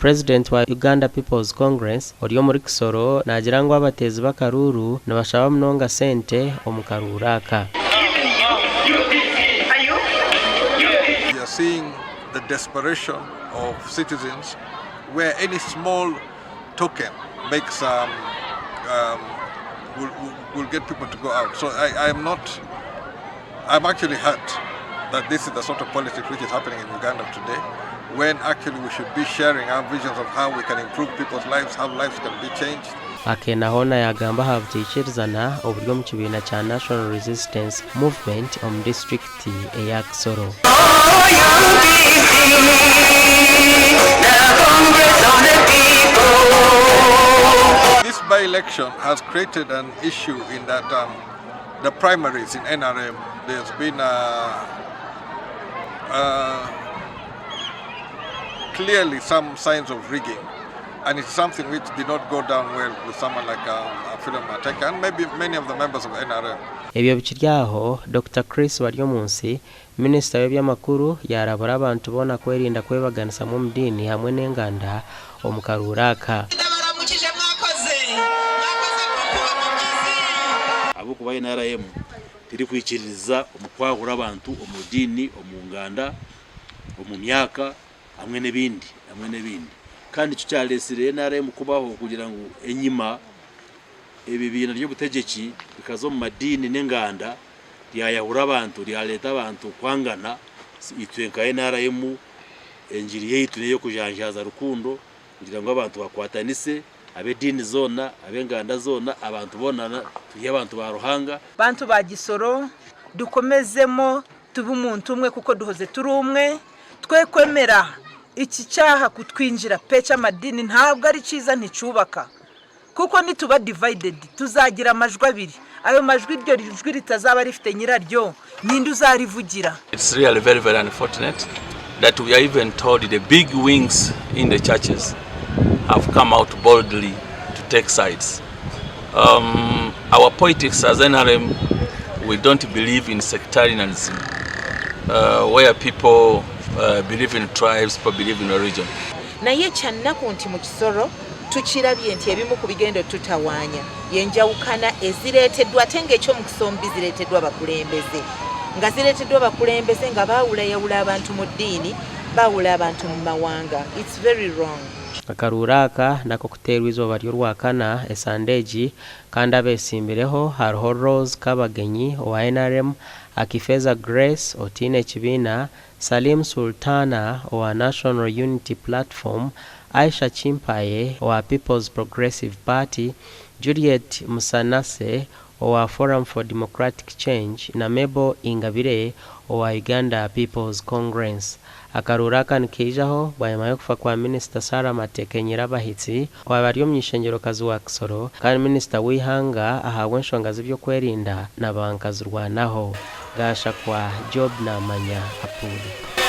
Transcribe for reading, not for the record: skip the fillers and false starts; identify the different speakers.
Speaker 1: President wa Uganda People's Congress ori omuri Kisoro nagira ngo abatezi b'akaruuru nabashaba munonga sente omukaruuru aka.
Speaker 2: We are seeing the desperation of citizens where any small token makes will get people to go out. So I'm actually hurt that this is the sort of politics which is happening in Uganda today, when actually we should be sharing our visions of how we can improve people's lives, how lives can be changed.
Speaker 1: Akena hona yagamba havutikirizana oburyo mu kibiina kya National Resistance Movement omu district eya Kisoro.
Speaker 2: This by-election has created an issue in that the primaries in NRM, there's been clearly some signs of rigging, and it's something which did not go down well with someone like Philip Mateka and maybe many of the members of NRM.
Speaker 1: Ebyo bikiryaho Dr. Chris Waryomunsi, Minister w'ebyamakuru yarabura abantu bona kwerinda kwebaganisa mu mdini hamwe n'enganda omukaruuru aka.
Speaker 3: Abo kuba NRM tiri kwikiriza omukwagura abantu omudini omunganda omumyaka hamwe n'ebindi kandi tukyalesire NRM kubaho kugira ngo enyima ebibina by'obutegeki bikazo mu madini n'enganda lyayahura abantu lyaleta abantu kwangana itwenka NRM enjiri yeitu neyo kujanjaza rukundo kugira ngo abantu bakwatanise abedini zona abenganda zona abantu bonana tuye abantu baruhanga
Speaker 4: bantu ba Kisoro dukomezemo tubu umuntu umwe kuko duhoze turi umwe twekwemera iki cyaha kutwinjira pecha madini ntabwo ari ciza nticubaka kuko nituba divided tuzagira amajwi abiri ayo majwi iryo rijwi ritazaba rifite nyiraryo ninde uzarivugira.
Speaker 5: It's really very very unfortunate that we are even told the big wings in the churches have come out boldly to take sides. Our politics as NRM, we don't believe in sectarianism, where people believe in tribes, people believe in religion.
Speaker 6: Naye kyannako nti mu Kisoro tukirabye nti ebimu ku bigendo tutawanya yenjawukana ezireeteddwa tenge ekyo mu Kisombi zireeteddwa abakulembeze nga zireeteddwa abakulembeze nga baawulayawula abantu mu ddiini baawula abantu mu mawanga. It's very wrong.
Speaker 1: Akaruuru aka nako kuteerwa izooba ly'Olwakana esandeegi kandi abeesimbireho hariho Rose Kabagenyi owa NRM, Akifeza Grace otiina ekibiina, Salim Sultana owa National Unity Platform, Aisha Chimpaye owa People's Progressive Party, Juliet Musanase owa Forum for Democratic Change na Mebo Ingabire owa Uganda People's Congress. Akaruuru aka nikiijaho bwanyuma y'okufa kwa Minisita Sarah Mateke Nyirabahitsi wabari omu ishengero-kazi wa Kisoro kandi Minisita w'Ihanga ahabwa enshonga z'ebyokwerinda n'abantu kazirwanaho. Gasha kwa Job Namanya Apuli.